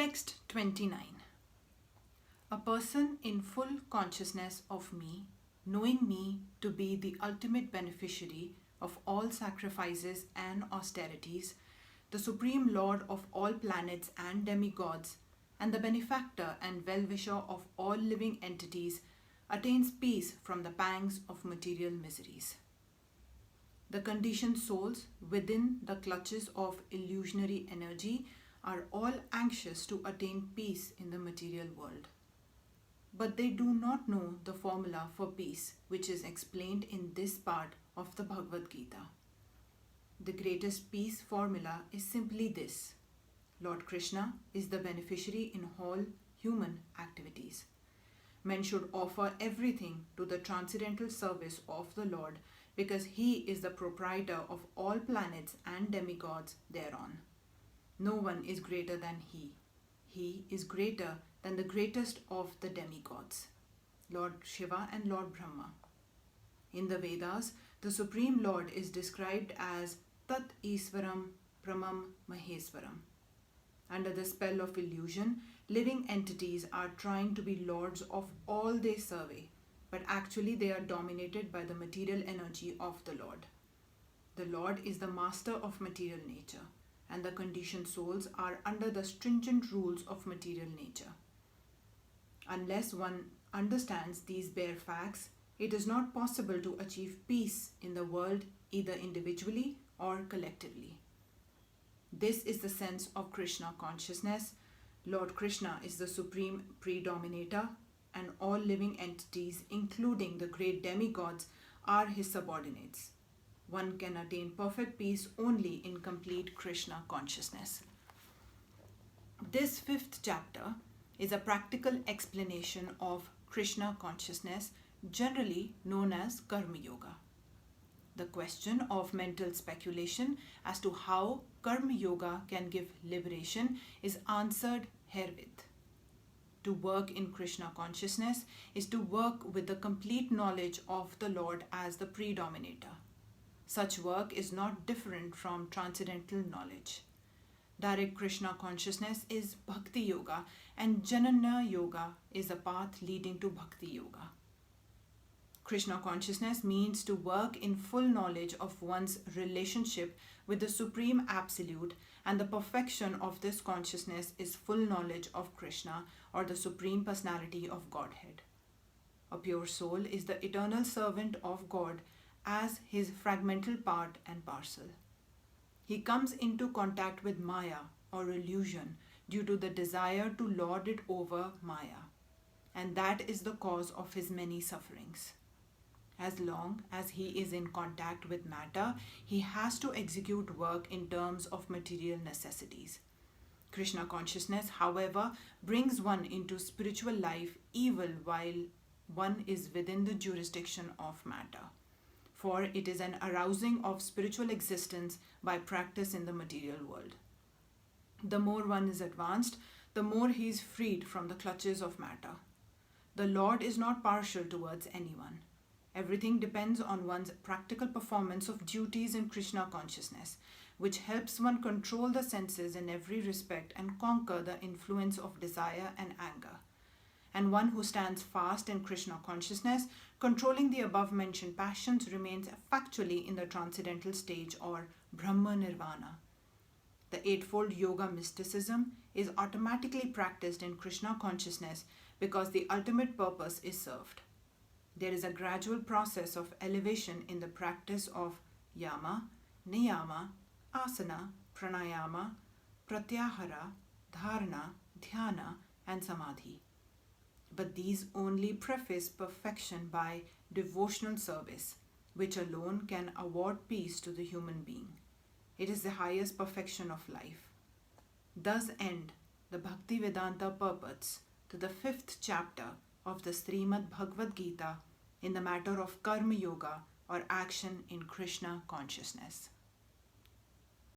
Text 29. A person in full consciousness of me, knowing me to be the ultimate beneficiary of all sacrifices and austerities, the Supreme Lord of all planets and demigods, and the benefactor and well-wisher of all living entities, attains peace from the pangs of material miseries. The conditioned souls within the clutches of illusionary energy are all anxious to attain peace in the material world. But they do not know the formula for peace, which is explained in this part of the Bhagavad-Gita. The greatest peace formula is simply this: Lord Kṛṣṇa is the beneficiary in all human activities. Men should offer everything to the transcendental service of the Lord, because He is the proprietor of all planets and demigods thereon. No one is greater than He. He is greater than the greatest of the demigods, Lord Shiva and Lord Brahma. In the Vedas, the Supreme Lord is described as Tat Iswaram Pramam Maheswaram. Under the spell of illusion, living entities are trying to be lords of all they survey, but actually they are dominated by the material energy of the Lord. The Lord is the master of material nature, and the conditioned souls are under the stringent rules of material nature. Unless one understands these bare facts, it is not possible to achieve peace in the world either individually or collectively. This is the sense of Kṛṣṇa consciousness. Lord Kṛṣṇa is the supreme predominator, and all living entities, including the great demigods, are His subordinates. One can attain perfect peace only in complete Kṛṣṇa consciousness. This 5th chapter is a practical explanation of Kṛṣṇa consciousness, generally known as Karma Yoga. The question of mental speculation as to how Karma Yoga can give liberation is answered herewith. To work in Kṛṣṇa consciousness is to work with the complete knowledge of the Lord as the predominator. Such work is not different from transcendental knowledge. Direct Kṛṣṇa consciousness is Bhakti Yoga, and Jnana Yoga is a path leading to Bhakti Yoga. Kṛṣṇa consciousness means to work in full knowledge of one's relationship with the Supreme Absolute, and the perfection of this consciousness is full knowledge of Kṛṣṇa, or the Supreme Personality of Godhead. A pure soul is the eternal servant of God as his fragmental part and parcel. He comes into contact with Maya, or illusion, due to the desire to lord it over Maya, and that is the cause of his many sufferings. As long as he is in contact with matter, he has to execute work in terms of material necessities. Kṛṣṇa consciousness, however, brings one into spiritual life even while one is within the jurisdiction of matter, for it is an arousing of spiritual existence by practice in the material world. The more one is advanced, the more he is freed from the clutches of matter. The Lord is not partial towards anyone. Everything depends on one's practical performance of duties in Kṛṣṇa consciousness, which helps one control the senses in every respect and conquer the influence of desire and anger. And one who stands fast in Kṛṣṇa consciousness, controlling the above-mentioned passions, remains factually in the transcendental stage, or Brahma Nirvana. The eightfold yoga mysticism is automatically practiced in Kṛṣṇa consciousness because the ultimate purpose is served. There is a gradual process of elevation in the practice of yama, niyama, asana, pranayama, pratyahara, dharana, dhyana, and samadhi. But these only preface perfection by devotional service, which alone can award peace to the human being. It is the highest perfection of life. Thus end the Bhaktivedanta purports to the 5th chapter of the Srimad Bhagavad-Gita in the matter of Karma Yoga, or action in Kṛṣṇa consciousness.